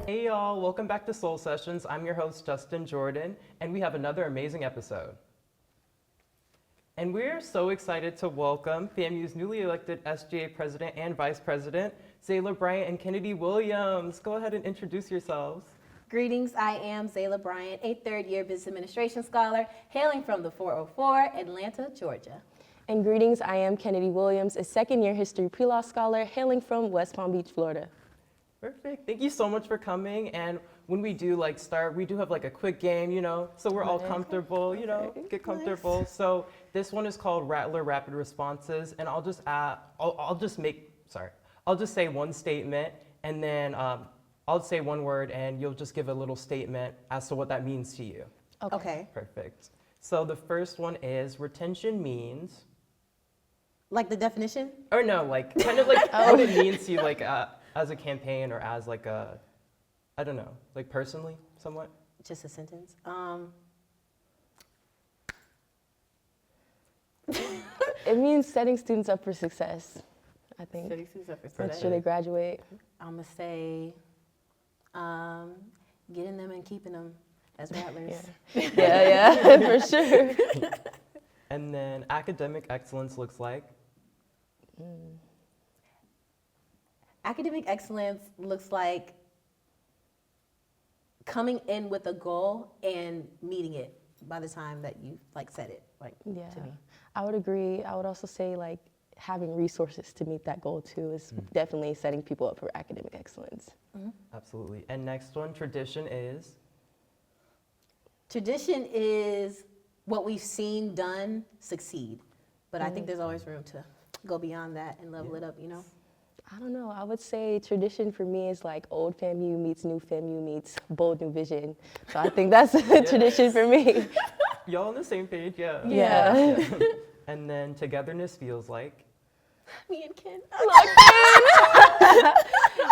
Hey y'all, welcome back to Soul Sessions. I'm your host, Justin Jordan, and we have another amazing episode. And we're so excited to welcome FAMU's newly elected SGA President and Vice President, Zayla Bryant and Kennedy Williams. Go ahead and introduce yourselves. Greetings, I am Zayla Bryant, a third-year business administration scholar, hailing from the 404, Atlanta, Georgia. And greetings, I am Kennedy Williams, a second-year history pre-law scholar, hailing from West Palm Beach, Florida. Perfect. Thank you so much for coming. And when we do start, we do have a quick game, so we're all comfortable, get comfortable. Nice. So this one is called Rattler Rapid Responses, and I'll just say one statement, and then I'll say one word, and you'll just give a little statement as to what that means to you. Okay. Perfect. So the first one is retention means. Like the definition? Or no, what it means to you, as a campaign or as I don't know, personally, somewhat? Just a sentence. It means setting students up for success, I think. Setting students up for success. Make sure they graduate. I'm going to say getting them and keeping them as rattlers. Yeah, for sure. And then academic excellence looks like? Academic excellence looks like coming in with a goal and meeting it by the time that you set it. To me. I would agree. I would also say having resources to meet that goal too is definitely setting people up for academic excellence. Mm-hmm. Absolutely. And next one, tradition is? Tradition is what we've seen done succeed, but I think there's always room to go beyond that and level it up, I don't know. I would say tradition for me is old FAMU meets new FAMU meets bold new vision. So I think that's tradition for me. Y'all on the same page, yeah. Yeah. And then togetherness feels like? Me and Ken.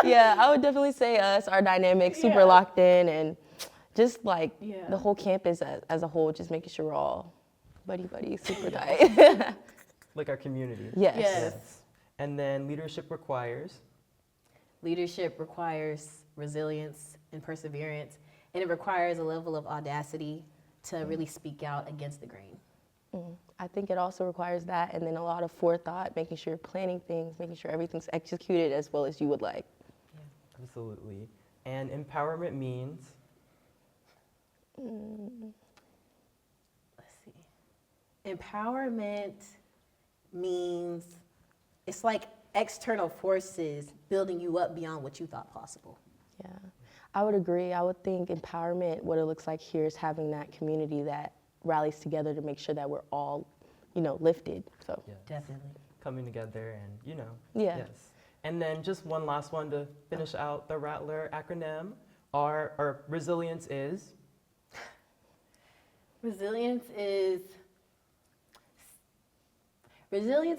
Yeah, I would definitely say us, our dynamic, super locked in, and just the whole campus as a whole, just making sure we're all buddy, super tight. Like our community. Yes. And then leadership requires? Leadership requires resilience and perseverance, and it requires a level of audacity to really speak out against the grain. I think it also requires that, and then a lot of forethought, making sure you're planning things, making sure everything's executed as well as you would like. Yeah. Absolutely. And empowerment means? Let's see. Empowerment means it's external forces building you up beyond what you thought possible. Yeah, I would agree. I would think empowerment, what it looks like here is having that community that rallies together to make sure that we're all, lifted. So Definitely. Coming together and, Yeah. Yes. And then just one last one to finish out the Rattler acronym. Our resilience is? Resilience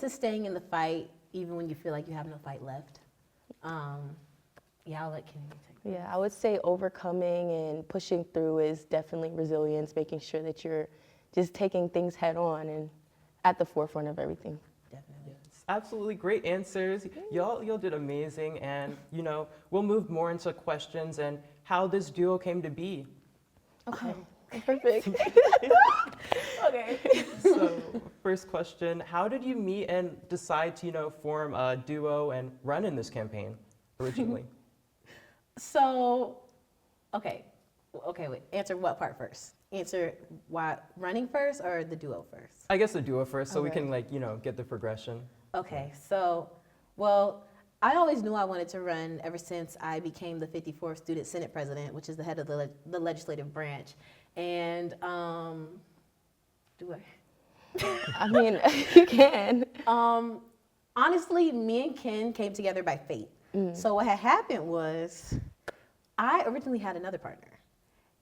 is staying in the fight even when you feel like you have no fight left. I'll let Kenny take that. Yeah, I would say overcoming and pushing through is definitely resilience, making sure that you're just taking things head on and at the forefront of everything. Definitely. Yes, absolutely great answers. Y'all did amazing, and we'll move more into questions and how this duo came to be. Okay, perfect. Okay. So, first question, how did you meet and decide to form a duo and run in this campaign originally? So, okay, wait. Answer what part first? Answer why running first or the duo first? I guess the duo first, so we Okay. can get the progression. Okay, so, well, I always knew I wanted to run ever since I became the 54th Student Senate President, which is the head of the legislative branch. And do I? I mean, you can. Honestly, me and Ken came together by fate. So what had happened was I originally had another partner.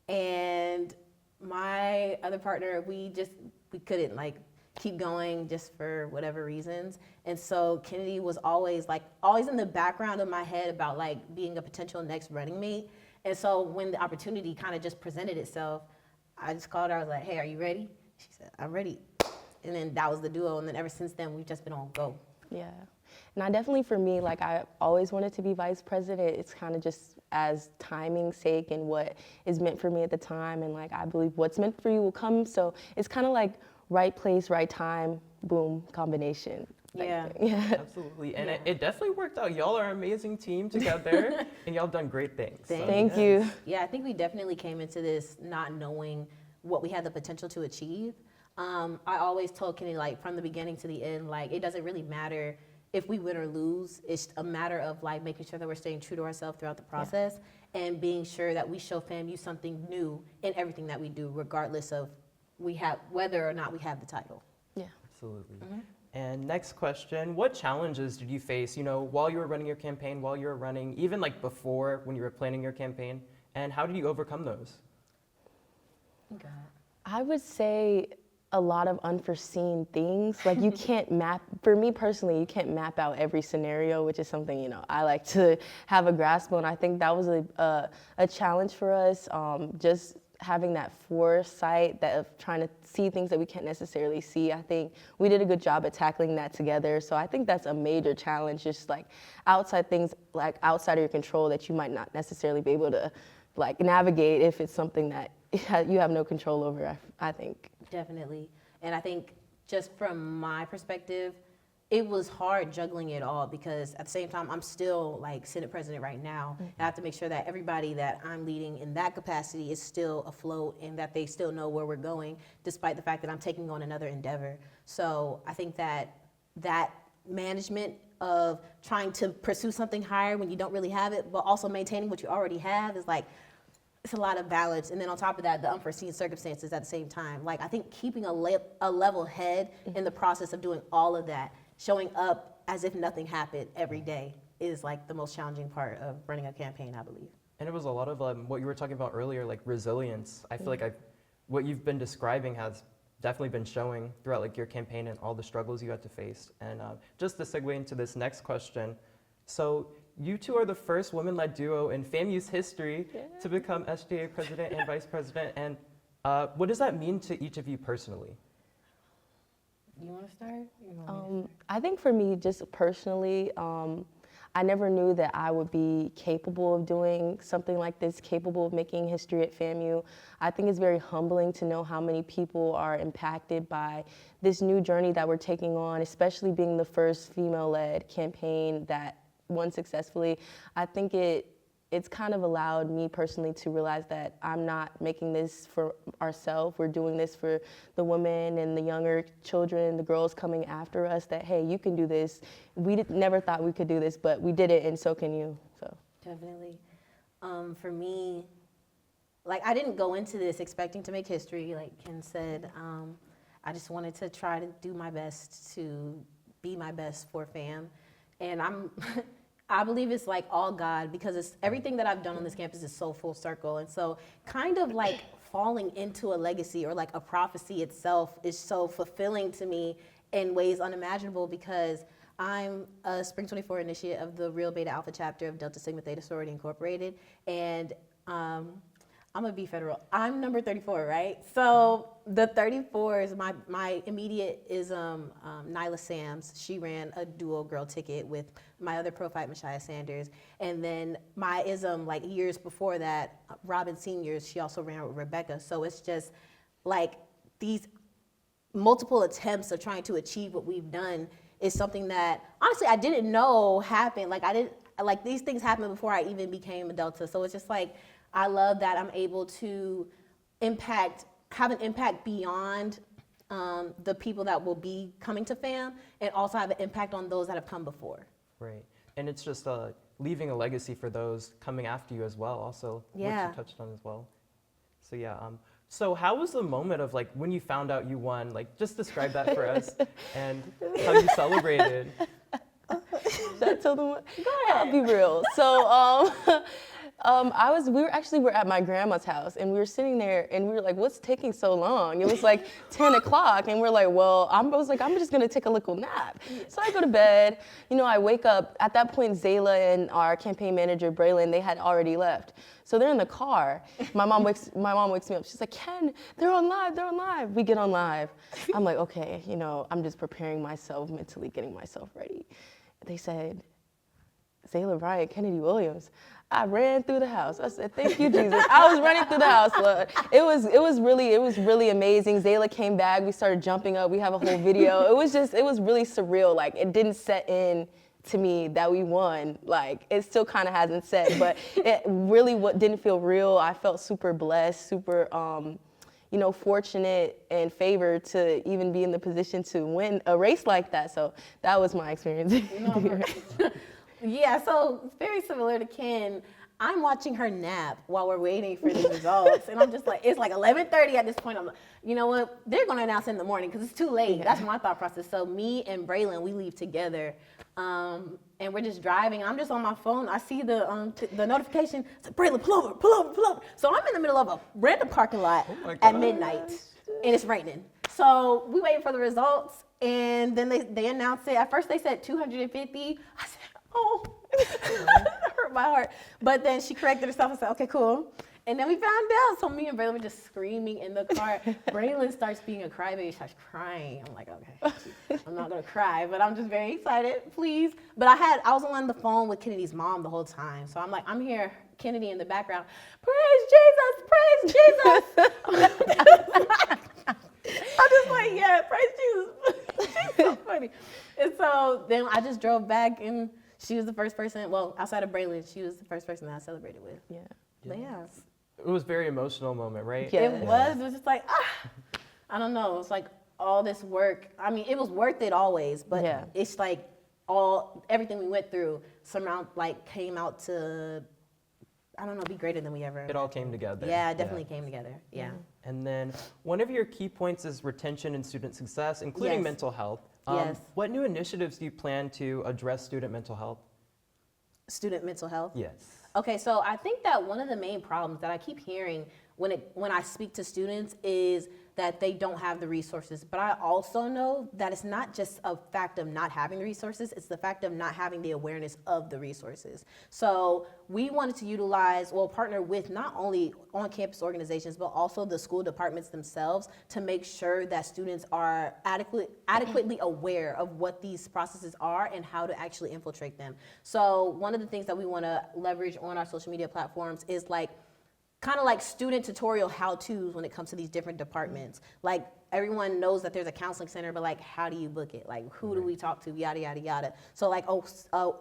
And my other partner, we couldn't keep going just for whatever reasons. And so Kennedy was always in the background of my head about being a potential next running mate. And so when the opportunity kind of just presented itself, I just called her. I was like, hey, are you ready? She said, I'm ready. And then that was the duo. And then ever since then, we've just been on go. Yeah. And And I definitely, for me, like I always wanted to be vice president. It's kind of just as timing's sake and what is meant for me at the time. And like, I believe what's meant for you will come. So it's kind of like right place, right time, boom, combination. Yeah. Yeah. Absolutely. And it definitely worked out. Y'all are an amazing team together and y'all done great things. Thank you. Yeah, I think we definitely came into this not knowing what we had the potential to achieve. I always told Kenny, like, from the beginning to the end, like, it doesn't really matter if we win or lose. It's a matter of, like, making sure that we're staying true to ourselves throughout the process and being sure that we show FAMU something new in everything that we do, regardless of whether or not we have the title. Yeah. Absolutely. And next question, what challenges did you face, while you were running your campaign, while you were running, even like before when you were planning your campaign, and how did you overcome those? I would say a lot of unforeseen things. Like you can't for me personally, you can't map out every scenario, which is something, I like to have a grasp on. I think that was a challenge for us, just having that foresight of trying to see things that we can't necessarily see. I think we did a good job at tackling that together. So I think that's a major challenge, just like outside things, like outside of your control that you might not necessarily be able to like navigate if it's something that you have no control over, I think. Definitely. And I think just from my perspective, it was hard juggling it all because at the same time, I'm still like Senate president right now. And I have to make sure that everybody that I'm leading in that capacity is still afloat and that they still know where we're going, despite the fact that I'm taking on another endeavor. So I think that management of trying to pursue something higher when you don't really have it, but also maintaining what you already have is like, it's a lot of balance. And then on top of that, the unforeseen circumstances at the same time. Like I think keeping a level head in the process of doing all of that, showing up as if nothing happened every day is like the most challenging part of running a campaign, I believe. And it was a lot of what you were talking about earlier, like resilience. I feel like what you've been describing has definitely been showing throughout like your campaign and all the struggles you had to face. And just to segue into this next question, so you two are the first women-led duo in FAMU's history to become SGA president and vice president. And what does that mean to each of you personally? You want to start? I think for me, just personally, I never knew that I would be capable of doing something like this, capable of making history at FAMU. I think it's very humbling to know how many people are impacted by this new journey that we're taking on, especially being the first female-led campaign that won successfully. I think it's kind of allowed me personally to realize that I'm not making this for ourselves. We're doing this for the women and the younger children, the girls coming after us, that, hey, you can do this. We never thought we could do this, but we did it, and so can you. So definitely. For me, like I didn't go into this expecting to make history, like Ken said. I just wanted to try to do my best to be my best for FAM. And I believe it's like all God because it's everything that I've done on this campus is so full circle. And so kind of like falling into a legacy or like a prophecy itself is so fulfilling to me in ways unimaginable because I'm a Spring 24 initiate of the Real Beta Alpha chapter of Delta Sigma Theta Sorority Incorporated. And I'm gonna be federal. I'm number 34, right? So the 34s, my immediate is Nyla Sams. She ran a dual girl ticket with my other pro-fight, Mashia Sanders. And then my ism, like years before that, Robin Seniors, she also ran with Rebecca. So it's just like these multiple attempts of trying to achieve what we've done is something that honestly I didn't know happened. Like these things happened before I even became a Delta. So it's just like, I love that I'm able to have an impact beyond the people that will be coming to FAM and also have an impact on those that have come before. Right. And it's just leaving a legacy for those coming after you as well, also, which you touched on as well. So yeah, so how was the moment of like when you found out you won? Like just describe that for us and how you celebrated. Should I tell them what? Go ahead. I'll be real. So we were at my grandma's house and we were sitting there and we were like, what's taking so long? It was like 10 o'clock and we're like, well, I was like, I'm just gonna take a little nap. So I go to bed, I wake up. At that point, Zayla and our campaign manager, Braylon, they had already left. So they're in the car. My mom wakes me up. She's like, Ken, they're on live. We get on live. I'm like, okay, I'm just preparing myself mentally, getting myself ready. they said, Zayla Bryant, Kennedy Williams. I ran through the house. I said, thank you, Jesus. I was running through the house, Lord. It was really amazing. Zayla came back. We started jumping up. We have a whole video. It was really surreal. Like, it didn't set in to me that we won. Like, it still kind of hasn't set, but it really didn't feel real. I felt super blessed, super, fortunate and favored to even be in the position to win a race like that. So that was my experience. Yeah, so it's very similar to Ken. I'm watching her nap while we're waiting for the results, and I'm just like, it's like 11:30 at this point. I'm like, you know what? They're gonna announce it in the morning because it's too late. Yeah. That's my thought process. So me and Braylon, we leave together, and we're just driving. I'm just on my phone. I see the notification. It's like, Braylon, pull over, pull over, pull over. So I'm in the middle of a random parking lot at midnight, and it's raining. So we waiting for the results, and then they announced it. At first they said 250. I said, oh, it hurt my heart. But then she corrected herself and said, okay, cool. And then we found out. So me and Braylon were just screaming in the car. Braylon starts being a crybaby, starts crying. I'm like, okay, I'm not gonna cry, but I'm just very excited, please. But I was on the phone with Kennedy's mom the whole time. So I'm like, I'm here, Kennedy in the background, praise Jesus, praise Jesus. I'm just like, yeah, praise Jesus. She's so funny. And so then I just drove back, and she was the first person, well, outside of Braylon, she was the first person that I celebrated with. Yeah. But yeah. It was a very emotional moment, right? Yeah. It was just like, I don't know. It's like all this work. I mean, it was worth it always, but Yeah. it's like everything we went through came out to, I don't know, be greater than we ever. It all came together. Yeah, it definitely came together. Yeah. And then one of your key points is retention and student success, including Yes. mental health. Yes. What new initiatives do you plan to address student mental health? Student mental health? Yes. Okay, so I think that one of the main problems that I keep hearing when I speak to students is that they don't have the resources. But I also know that it's not just a fact of not having the resources, it's the fact of not having the awareness of the resources. So we wanted to partner with not only on-campus organizations, but also the school departments themselves to make sure that students are adequately aware of what these processes are and how to actually infiltrate them. So one of the things that we want to leverage on our social media platforms is kind of like student tutorial how-tos when it comes to these different departments. Like, everyone knows that there's a counseling center, but like, how do you book it? Like, who do we talk to? Yada, yada, yada. So like,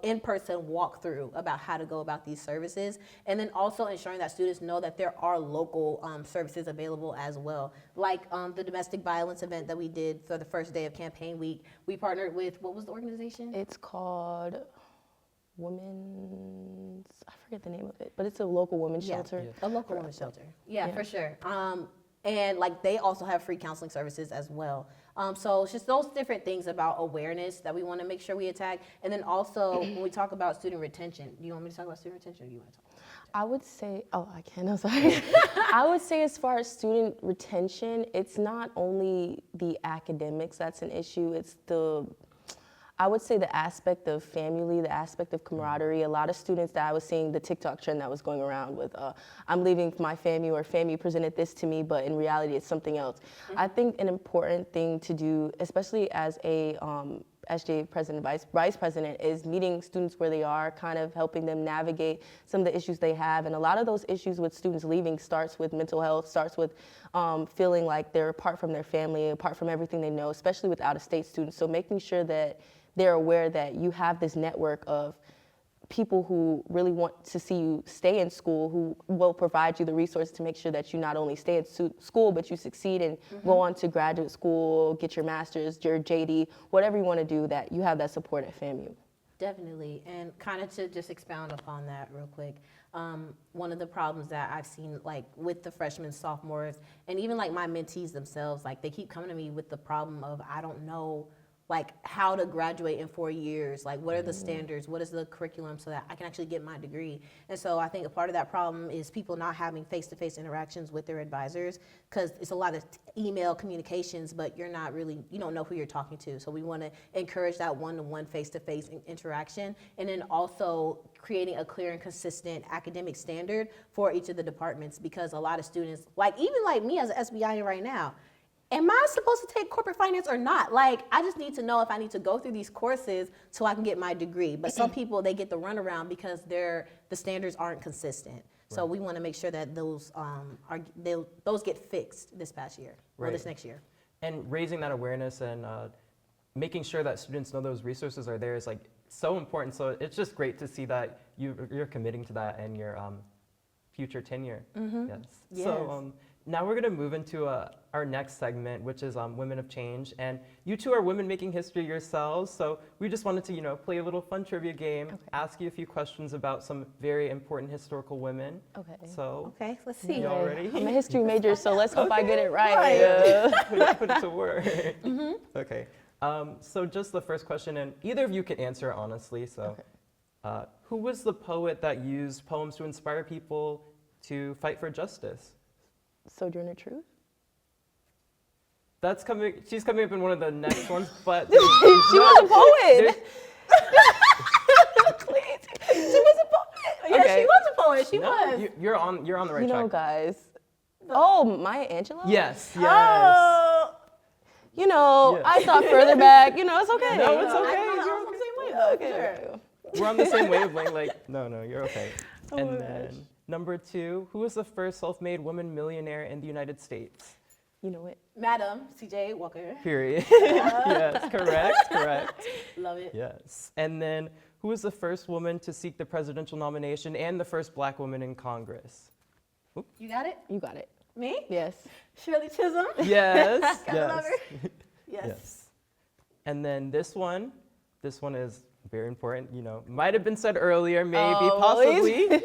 in-person walkthrough about how to go about these services. And then also ensuring that students know that there are local services available as well. Like the domestic violence event that we did for the first day of campaign week, we partnered with, what was the organization? It's called Women's, I forget the name of it, but it's a local women's shelter. A local women's shelter. Yeah, Yeah. for sure. And like, they also have free counseling services as well. So it's just those different things about awareness that we want to make sure we attack. And then also when we talk about student retention, do you want me to talk about student retention, or do you want to talk about that? I would say, I can, I'm sorry. I would say as far as student retention, it's not only the academics that's an issue, it's I would say the aspect of family, the aspect of camaraderie. A lot of students that I was seeing, the TikTok trend that was going around with, I'm leaving my FAMU, or FAMU presented this to me, but in reality it's something else. Mm-hmm. I think an important thing to do, especially as a SGA president, vice president, is meeting students where they are, kind of helping them navigate some of the issues they have. And a lot of those issues with students leaving starts with mental health, starts with feeling like they're apart from their family, apart from everything they know, especially with out-of-state students. So making sure that they're aware that you have this network of people who really want to see you stay in school, who will provide you the resources to make sure that you not only stay at school, but you succeed and go on to graduate school, get your master's, your JD, whatever you want to do, that you have that support at FAMU. Definitely, and kind of to just expound upon that real quick, one of the problems that I've seen, like with the freshmen, sophomores, and even like my mentees themselves, like they keep coming to me with the problem of, I don't know like how to graduate in 4 years, like what are the standards, what is the curriculum so that I can actually get my degree. And so I think a part of that problem is people not having face-to-face interactions with their advisors, because it's a lot of email communications, but you don't know who you're talking to. So we want to encourage that one-to-one face-to-face interaction, and then also creating a clear and consistent academic standard for each of the departments, because a lot of students, like even like me as an SBIan right now, am I supposed to take corporate finance or not? Like, I just need to know if I need to go through these courses so I can get my degree. But some people, they get the runaround because the standards aren't consistent. So we want to make sure that those those get fixed this past year or this next year. And raising that awareness and making sure that students know those resources are there is like so important. So it's just great to see that you're committing to that in your future tenure. Yes. So now we're going to move into our next segment, which is Women of Change. And you two are women making history yourselves. So we just wanted to, play a little fun trivia game, ask you a few questions about some very important historical women. Okay. So, Let's see. y'all ready? I'm a history major, so let's hope I get it right. Put it to work. Okay. So just the first question, and either of you can answer honestly. So, who was the poet that used poems to inspire people to fight for justice? Sojourner Truth? That's coming. She's coming up in one of the next ones, but She was a poet. Please. She was a poet. Yeah, she was a poet. She was. You're on the right track. Guys. Oh, Maya Angelou? Yes. Oh. I thought further back. It's okay. No, it's okay. I You're was on the same way though. Okay. Sure. We're on the same wavelength. Like, no, you're okay. Oh And my then gosh. number 2, who was the first self-made woman millionaire in the United States? You know it. Madam C.J. Walker. Period. Yes, correct. Love it. Yes. And then who was the first woman to seek the presidential nomination and the first black woman in Congress? You got it? You got it. Me? Yes. Shirley Chisholm. Yes. Gotta love her. Yes. Yes. And then this one is very important, might have been said earlier, maybe, possibly.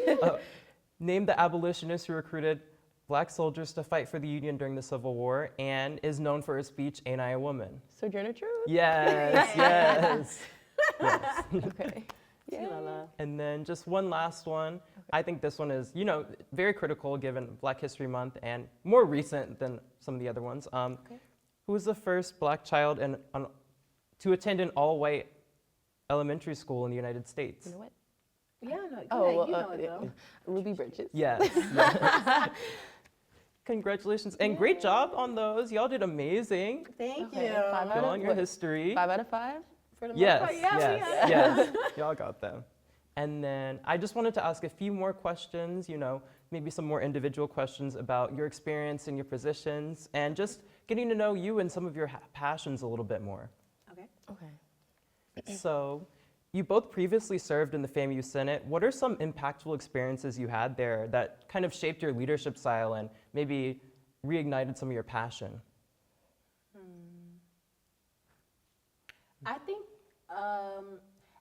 Name the abolitionist who recruited black soldiers to fight for the Union during the Civil War and is known for her speech, Ain't I a Woman? Sojourner Truth? Yes. Okay. Yeah. And then just one last one. I think this one is, very critical given Black History Month and more recent than some of the other ones. Who was the first black child to attend an all-white elementary school in the United States? You know what? Yeah, no, Oh, you know it though. Ruby Bridges. Yes. Congratulations. And great job on those. Y'all did amazing. Thank Okay, you. 5 out Y'all of on your what? history. 5 out of 5? For the most Yes, part, yeah, we got it. yes. Y'all got them. And then I just wanted to ask a few more questions, maybe some more individual questions about your experience and your positions and just getting to know you and some of your passions a little bit more. Okay. So you both previously served in the FAMU Senate. What are some impactful experiences you had there that kind of shaped your leadership style and maybe reignited some of your passion? I think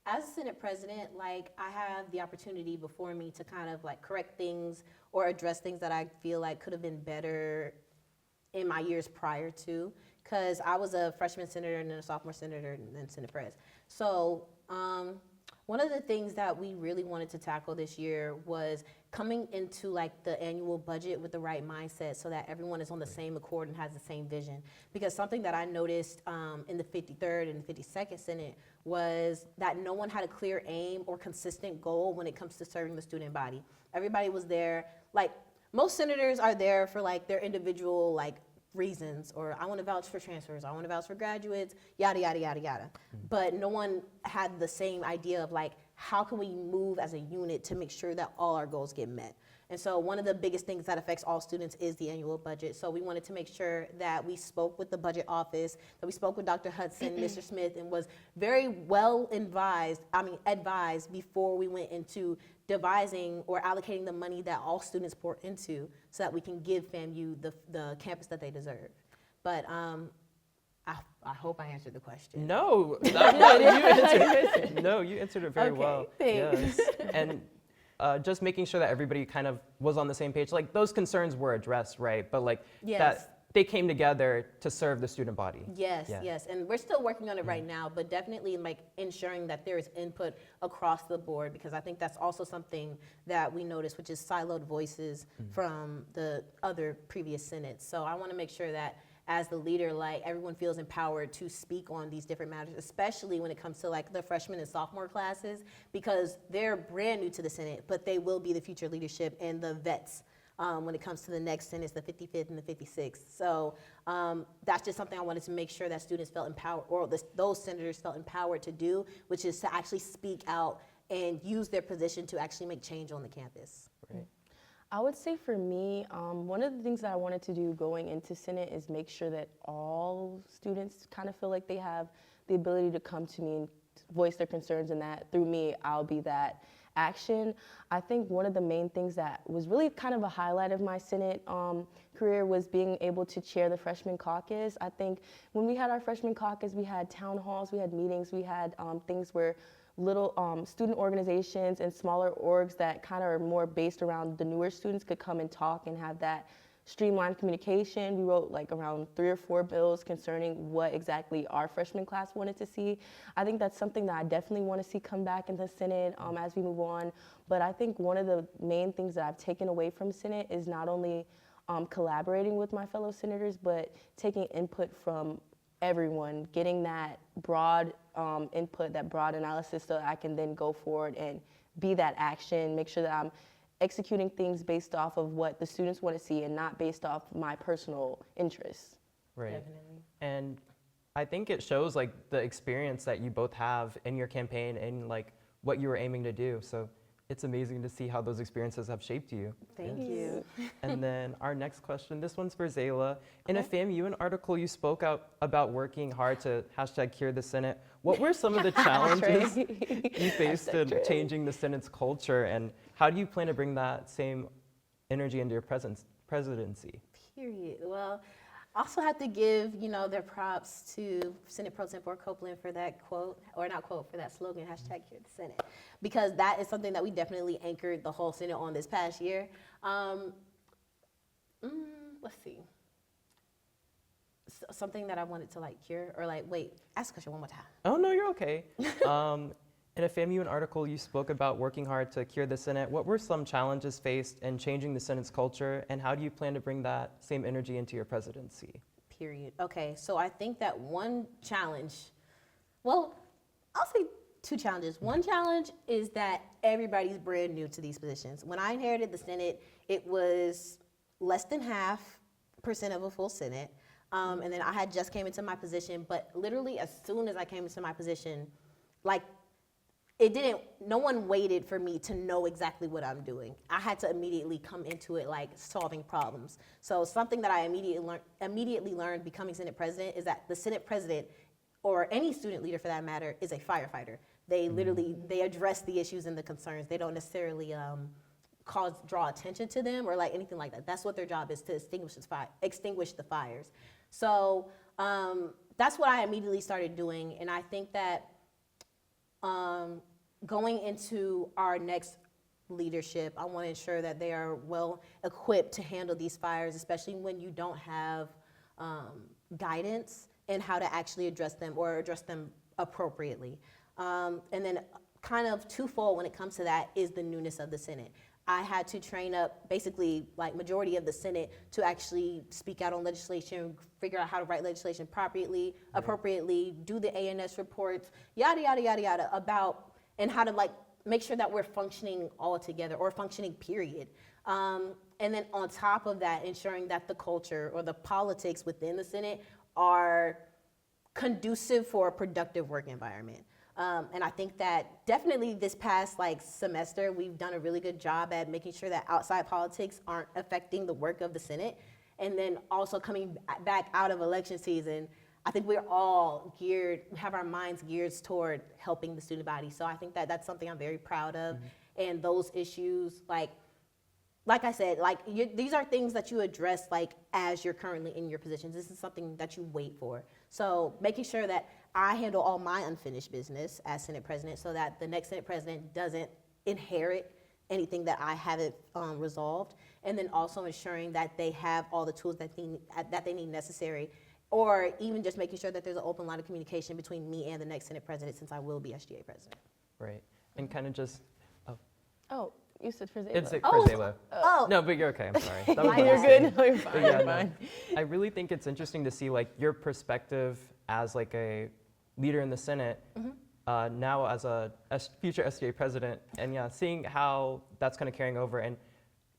as a Senate president, I have the opportunity before me to kind of correct things or address things that I feel like could have been better in my years prior to, because I was a freshman senator and then a sophomore senator and then Senate pres. So one of the things that we really wanted to tackle this year was coming into the annual budget with the right mindset so that everyone is on the same accord and has the same vision. Because something that I noticed in the 53rd and the 52nd Senate was that no one had a clear aim or consistent goal when it comes to serving the student body. Everybody was there, most senators are there for their individual reasons, or I want to vouch for transfers, I want to vouch for graduates, yada, yada, yada, yada. But no one had the same idea of how can we move as a unit to make sure that all our goals get met. And so one of the biggest things that affects all students is the annual budget. So we wanted to make sure that we spoke with the budget office, that we spoke with Dr. Hudson, Mr. Smith, and was very well advised before we went into devising or allocating the money that all students pour into so that we can give FAMU the campus that they deserve. But I hope I answered the question. No, you answered it very well. Thanks. Yes. And just making sure that everybody kind of was on the same page. Those concerns were addressed, right? But Yes. that they came together to serve the student body. Yes, Yeah. yes, and we're still working on it right now, but definitely ensuring that there is input across the board, because I think that's also something that we noticed, which is siloed voices from the other previous senates. So I want to make sure that as the leader, everyone feels empowered to speak on these different matters, especially when it comes to the freshman and sophomore classes, because they're brand new to the Senate, but they will be the future leadership and the vets When it comes to the next Senate, the 55th and the 56th. So that's just something I wanted to make sure that students felt empowered, or those senators felt empowered to do, which is to actually speak out and use their position to actually make change on the campus. Right. I would say for me, one of the things that I wanted to do going into Senate is make sure that all students kind of feel like they have the ability to come to me and voice their concerns, and that through me, I'll be that action. I think one of the main things that was really kind of a highlight of my Senate career was being able to chair the freshman caucus. I think when we had our freshman caucus, we had town halls, we had meetings, we had things where little student organizations and smaller orgs that kind of are more based around the newer students could come and talk and have that streamlined communication. We wrote like around 3 or 4 bills concerning what exactly our freshman class wanted to see. I think that's something that I definitely want to see come back in the Senate as we move on. But I think one of the main things that I've taken away from Senate is not only collaborating with my fellow senators, but taking input from everyone, getting that broad input, that broad analysis, so that I can then go forward and be that action, make sure that I'm executing things based off of what the students want to see and not based off my personal interests. Right. Definitely. And I think it shows like the experience that you both have in your campaign and like what you were aiming to do. So it's amazing to see how those experiences have shaped you. Thank Yes. you. And then our next question, this one's for Zayla. In a Okay. FAMU article, you spoke out about working hard to #cure the Senate. What were some of the challenges you faced in changing the Senate's culture, and how do you plan to bring that same energy into your presidency? Period. Well, I also have to give, their props to Senate Pro Tempore Copeland for that quote, or not quote, for that slogan, #Cure the Senate, because that is something that we definitely anchored the whole Senate on this past year. Let's see. Something that I wanted to cure, or wait, ask the question one more time. Oh, no, you're okay. In a FAMU article, you spoke about working hard to cure the Senate. What were some challenges faced in changing the Senate's culture, and how do you plan to bring that same energy into your presidency? Period. Okay, so I think that one challenge, well, I'll say 2 challenges. One challenge is that everybody's brand new to these positions. When I inherited the Senate, it was less than 0.5% of a full Senate. And then I had just came into my position, but literally as soon as I came into my position, no one waited for me to know exactly what I'm doing. I had to immediately come into it solving problems. So something that I immediately learned becoming Senate President is that the Senate President, or any student leader for that matter, is a firefighter. They literally, they address the issues and the concerns. They don't necessarily draw attention to them or anything like that. That's what their job is, to extinguish the fires. So that's what I immediately started doing, and I think that going into our next leadership, I want to ensure that they are well equipped to handle these fires, especially when you don't have guidance in how to actually address them or address them appropriately. And then kind of twofold when it comes to that is the newness of the Senate. I had to train up basically majority of the Senate to actually speak out on legislation, figure out how to write legislation appropriately, do the ANS reports, yada, yada, yada, yada, about, and how to make sure that we're functioning all together, or functioning period. And then on top of that, ensuring that the culture or the politics within the Senate are conducive for a productive work environment. And I think that definitely this past semester, we've done a really good job at making sure that outside politics aren't affecting the work of the Senate. And then also coming back out of election season, I think we're all geared, we have our minds geared toward helping the student body. So I think that that's something I'm very proud of. And those issues, like I said, these are things that you address as you're currently in your positions. This is something that you wait for. So making sure that I handle all my unfinished business as Senate President, so that the next Senate President doesn't inherit anything that I haven't resolved, and then also ensuring that they have all the tools that they need necessary, or even just making sure that there's an open line of communication between me and the next Senate President, since I will be SGA President. Right. And kind of just, Oh, you said for Zayla. it's for Oh. Zayla. Oh. No, but you're okay, I'm sorry. That was You're my good. mistake. No, you're But fine. yeah, You're no, fine. I really think it's interesting to see your perspective as a leader in the Senate, now as a future SGA president, and seeing how that's kind of carrying over, and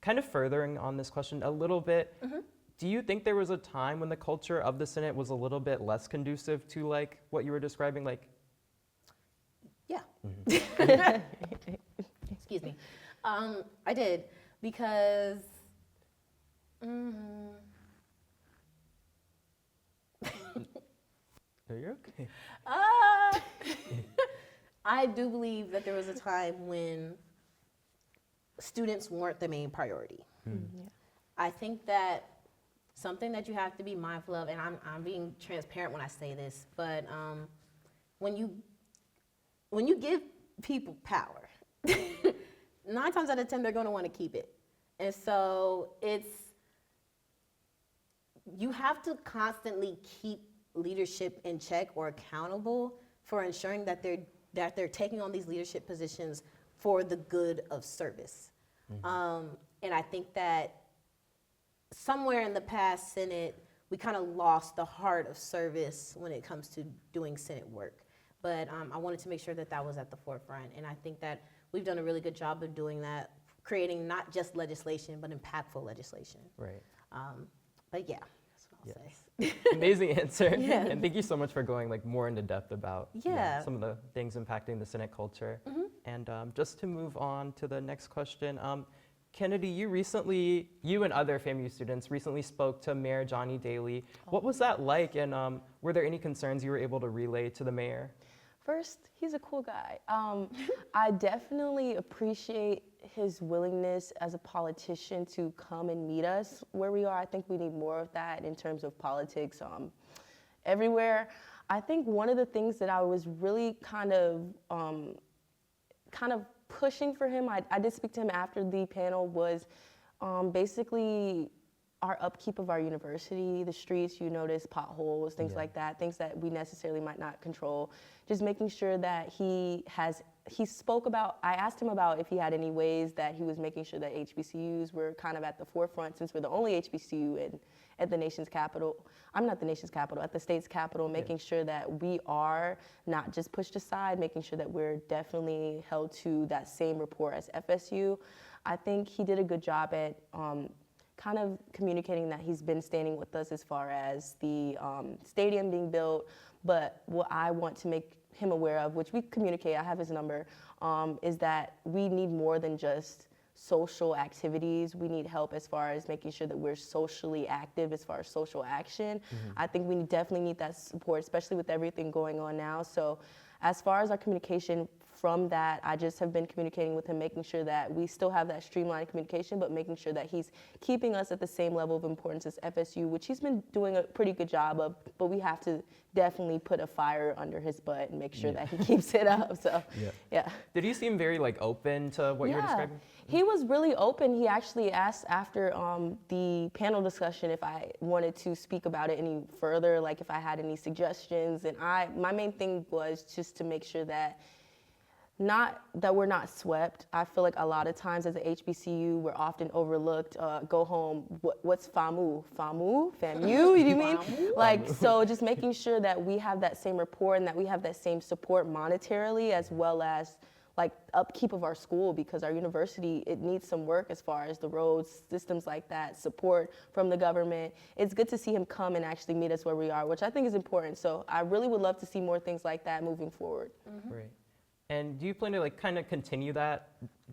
kind of furthering on this question a little bit, do you think there was a time when the culture of the Senate was a little bit less conducive to like what you were describing? Like, Yeah. Excuse me. I did because. no, you're okay. I do believe that there was a time when students weren't the main priority. Yeah. I think that something that you have to be mindful of, and I'm being transparent when I say this, but when you give people power, 9 times out of 10 they're going to want to keep it, and so you have to constantly keep leadership in check or accountable for ensuring that they're taking on these leadership positions for the good of service. And I think that somewhere in the past Senate, we kind of lost the heart of service when it comes to doing Senate work. But I wanted to make sure that that was at the forefront. And I think that we've done a really good job of doing that, creating not just legislation, but impactful legislation. Right. But yeah, that's what I'll say. Amazing answer. Yeah. And thank you so much for going like more into depth about Yeah. some of the things impacting the Senate culture. And just to move on to the next question, Kennedy, you and other FAMU students recently spoke to Mayor Johnny Daly. What was that like, and were there any concerns you were able to relay to the mayor? First, he's a cool guy. I definitely appreciate his willingness as a politician to come and meet us where we are. I think we need more of that in terms of politics everywhere. I think one of the things that I was really kind of pushing for him, I did speak to him after the panel, was basically our upkeep of our university, the streets, you notice potholes, things like that, things that we necessarily might not control. Just making sure that he spoke about, I asked him about if he had any ways that he was making sure that HBCUs were kind of at the forefront, since we're the only HBCU at the nation's capital. I'm not the nation's capital, at the state's capital, making sure that we are not just pushed aside, making sure that we're definitely held to that same rapport as FSU. I think he did a good job at kind of communicating that he's been standing with us as far as the stadium being built, but what I want to make him aware of, which we communicate, I have his number, is that we need more than just social activities. We need help as far as making sure that we're socially active as far as social action. I think we definitely need that support, especially with everything going on now. So as far as our communication from that, I just have been communicating with him, making sure that we still have that streamlined communication, but making sure that he's keeping us at the same level of importance as FSU, which he's been doing a pretty good job of, but we have to definitely put a fire under his butt and make sure that he keeps it up. So, yeah. Did he seem very like open to what you were describing? He was really open. He actually asked after the panel discussion if I wanted to speak about it any further, like if I had any suggestions. And my main thing was just to make sure that we're not swept. I feel like a lot of times as a HBCU, we're often overlooked. Go home, what's FAMU? FAMU, you mean? Like, so just making sure that we have that same rapport and that we have that same support monetarily, as well as like upkeep of our school, because our university, it needs some work as far as the roads, systems like that, support from the government. It's good to see him come and actually meet us where we are, which I think is important. So I really would love to see more things like that moving forward. Right. And do you plan to like kind of continue that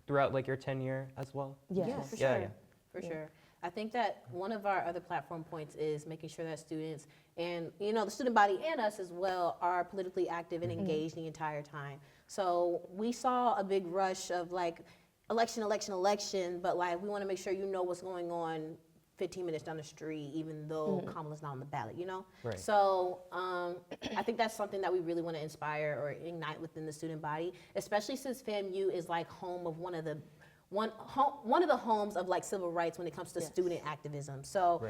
throughout like your tenure as well? Yes. Yeah, for Yeah, sure. yeah. For sure. I think that one of our other platform points is making sure that students and, the student body and us as well are politically active and engaged the entire time. So we saw a big rush of like election, but like we want to make sure you know what's going on 15 minutes down the street, even though Kamala's not on the ballot, Right. So I think that's something that we really want to inspire or ignite within the student body, especially since FAMU is like home of one of the homes of like civil rights when it comes to student activism. So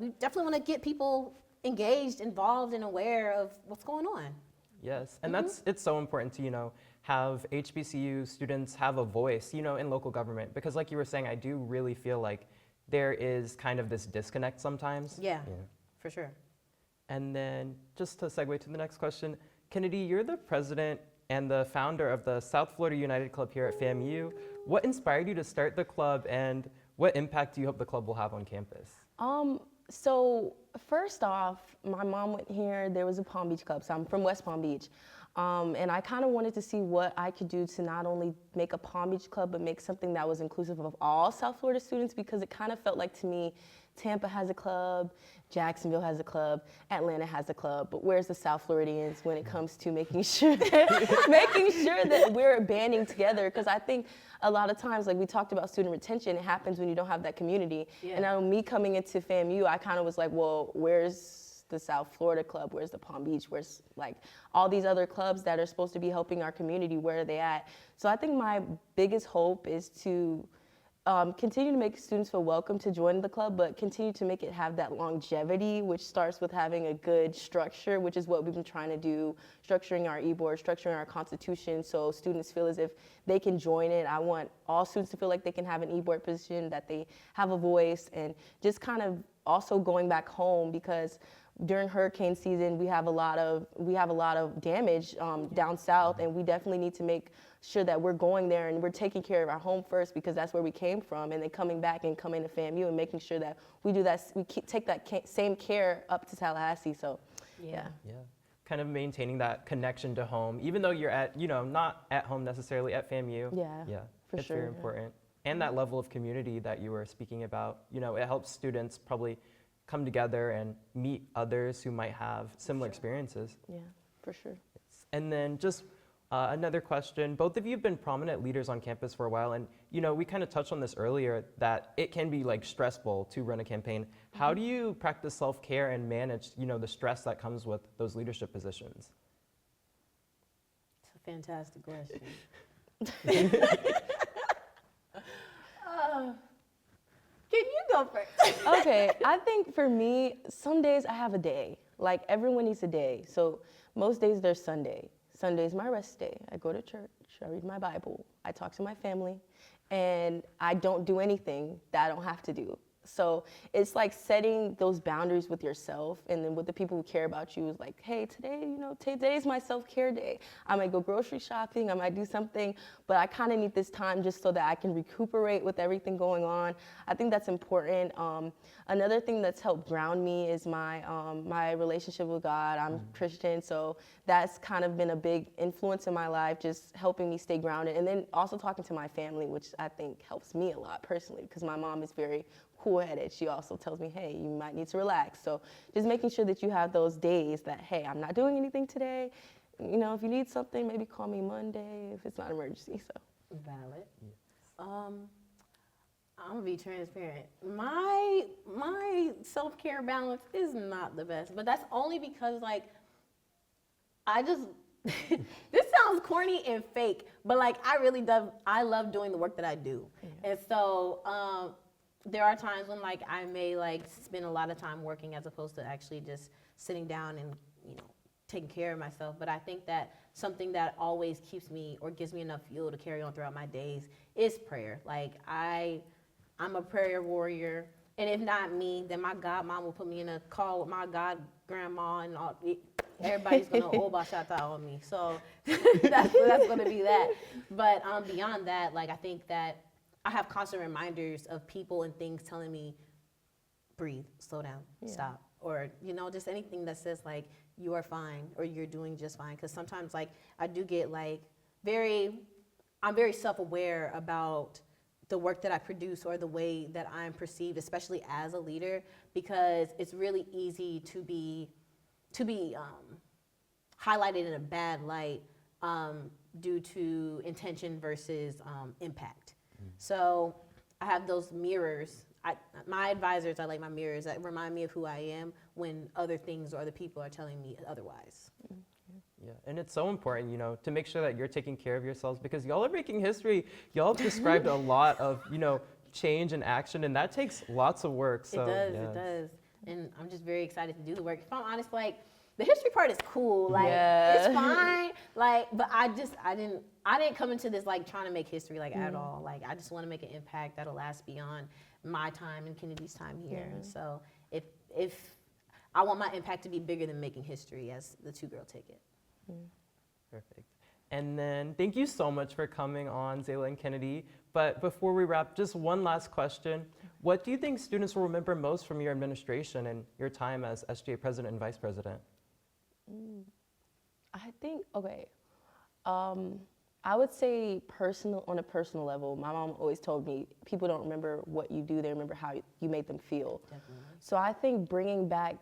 we definitely want to get people engaged, involved, and aware of what's going on. Yes, and it's so important to, have HBCU students have a voice, in local government, because like you were saying, I do really feel like there is kind of this disconnect sometimes. Yeah, for sure. And then just to segue to the next question, Kennedy, you're the president and the founder of the South Florida United Club here at FAMU. What inspired you to start the club, and what impact do you hope the club will have on campus? So first off, my mom went here. There was a Palm Beach club, so I'm from West Palm Beach. And I kind of wanted to see what I could do to not only make a Palm Beach club, but make something that was inclusive of all South Florida students, because it kind of felt like to me, Tampa has a club, Jacksonville has a club, Atlanta has a club, but where's the South Floridians when it comes to making sure that we're banding together? Because I think a lot of times, like we talked about student retention, it happens when you don't have that community. Yeah. And I know me coming into FAMU, I kind of was like, well, where's the South Florida club? Where's the Palm Beach? Where's like all these other clubs that are supposed to be helping our community? Where are they at? So I think my biggest hope is to continue to make students feel welcome to join the club, but continue to make it have that longevity, which starts with having a good structure, which is what we've been trying to do, structuring our e-board, structuring our constitution, so students feel as if they can join it. I want all students to feel like they can have an e-board position, that they have a voice, and just kind of also going back home, because during hurricane season, we have a lot of damage down south, and we definitely need to make sure that we're going there and we're taking care of our home first, because that's where we came from, and then coming back and coming to FAMU and making sure that we do that, take that same care up to Tallahassee. So, yeah. Yeah, kind of maintaining that connection to home, even though you're at, not at home necessarily at FAMU. Yeah, for it's sure. very important. And that level of community that you were speaking about, it helps students probably come together and meet others who might have similar experiences. Yeah, for sure. And then just another question. Both of you have been prominent leaders on campus for a while, and we kind of touched on this earlier, that it can be like stressful to run a campaign. How do you practice self-care and manage, the stress that comes with those leadership positions? It's a fantastic question. Can you go first? Okay, I think for me, some days I have a day. Like everyone needs a day. So most days there's Sunday. Sunday's my rest day. I go to church, I read my Bible, I talk to my family, and I don't do anything that I don't have to do. So it's like setting those boundaries with yourself, and then with the people who care about you is like, hey, today, today's my self-care day. I might go grocery shopping, I might do something, but I kind of need this time just so that I can recuperate with everything going on. I think that's important. Another thing that's helped ground me is my relationship with God. I'm Christian, so that's kind of been a big influence in my life, just helping me stay grounded. And then also talking to my family, which I think helps me a lot personally, because my mom is very cool-headed. She also tells me, hey, you might need to relax. So just making sure that you have those days that, hey, I'm not doing anything today. If you need something, maybe call me Monday if it's not an emergency. So valid. Yes. I'm gonna be transparent. My self-care balance is not the best, but that's only because I just this sounds corny and fake, but I love doing the work that I do. Yeah. And so there are times when I may spend a lot of time working as opposed to actually just sitting down and taking care of myself. But I think that something that always keeps me or gives me enough fuel to carry on throughout my days is prayer. I'm a prayer warrior, and if not me, then my godmom will put me in a call with my god grandma, and everybody's gonna obashata on me. So that's gonna be that. But beyond that, I think that I have constant reminders of people and things telling me, breathe, slow down, stop. Or, just anything that says you are fine or you're doing just fine. Because sometimes I do get I'm very self-aware about the work that I produce or the way that I'm perceived, especially as a leader, because it's really easy to be highlighted in a bad light due to intention versus impact. So I have those mirrors. My advisors are like my mirrors that remind me of who I am when other things or other people are telling me otherwise. Yeah, and it's so important, to make sure that you're taking care of yourselves, because y'all are making history. Y'all have described a lot of, change and action, and that takes lots of work. So, it does. And I'm just very excited to do the work. If I'm honest, the history part is cool. It's fine. But I didn't come into this trying to make history at all. I just want to make an impact that'll last beyond my time and Kennedy's time here. And so if I want my impact to be bigger than making history, as the 2-girl ticket. Perfect. And then thank you so much for coming on, Zayla and Kennedy. But before we wrap, just one last question. What do you think students will remember most from your administration and your time as SGA president and vice president? I think, okay, I would say on a personal level, my mom always told me people don't remember what you do, they remember how you made them feel. Definitely. So I think bringing back,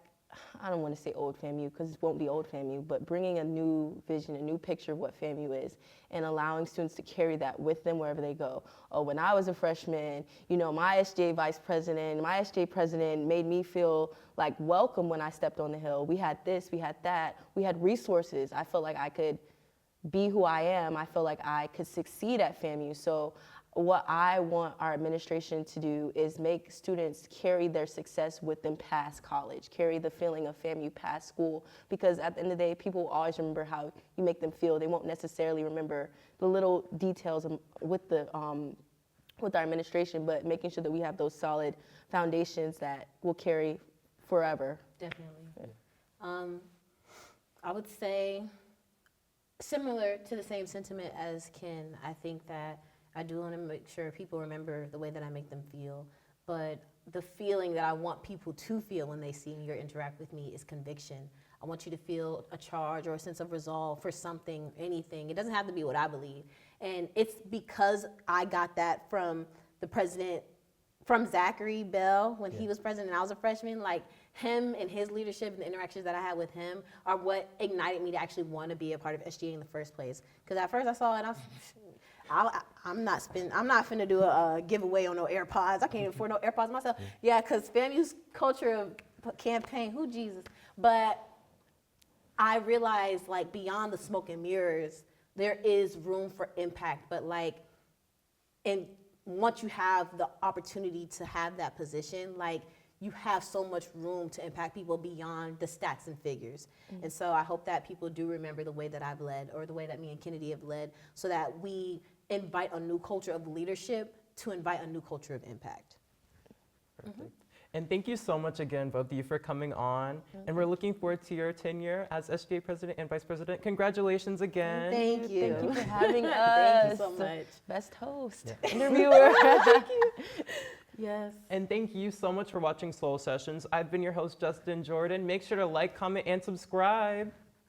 I don't want to say old FAMU because it won't be old FAMU, but bringing a new vision, a new picture of what FAMU is and allowing students to carry that with them wherever they go. Oh, when I was a freshman, you know, my SGA vice president, my SGA president made me feel like welcome when I stepped on the hill. We had this, we had that, we had resources. I felt like I could be who I am. I feel like I could succeed at FAMU. So what I want our administration to do is make students carry their success with them past college, carry the feeling of FAMU past school, because at the end of the day, people will always remember how you make them feel. They won't necessarily remember the little details with our administration, but making sure that we have those solid foundations that will carry forever. Definitely. I would say, similar to the same sentiment as Ken, I think that I do want to make sure people remember the way that I make them feel, but the feeling that I want people to feel when they see me or interact with me is conviction. I want you to feel a charge or a sense of resolve for something, anything. It doesn't have to be what I believe. And it's because I got that from the president, from Zachary Bell when he was president and I was a freshman. Like, him and his leadership and the interactions that I had with him are what ignited me to actually want to be a part of SGA in the first place. Because at first I saw it, I'm not finna do a giveaway on no AirPods. I can't even afford no AirPods myself. Yeah, because FAMU's culture of campaign, who Jesus? But I realized, like, beyond the smoke and mirrors, there is room for impact. But like, and once you have the opportunity to have that position, like, you have so much room to impact people beyond the stats and figures. And so I hope that people do remember the way that I've led, or the way that me and Kennedy have led, so that we invite a new culture of leadership to invite a new culture of impact. Perfect. And thank you so much again, both of you, for coming on. And we're looking forward to your tenure as SGA president and vice president. Congratulations again. Thank you. Thank you for having us. Thank you so much. Best host, interviewer. Thank you. Yes. And thank you so much for watching Soul Sessions. I've been your host, Justin Jordan. Make sure to like, comment, and subscribe.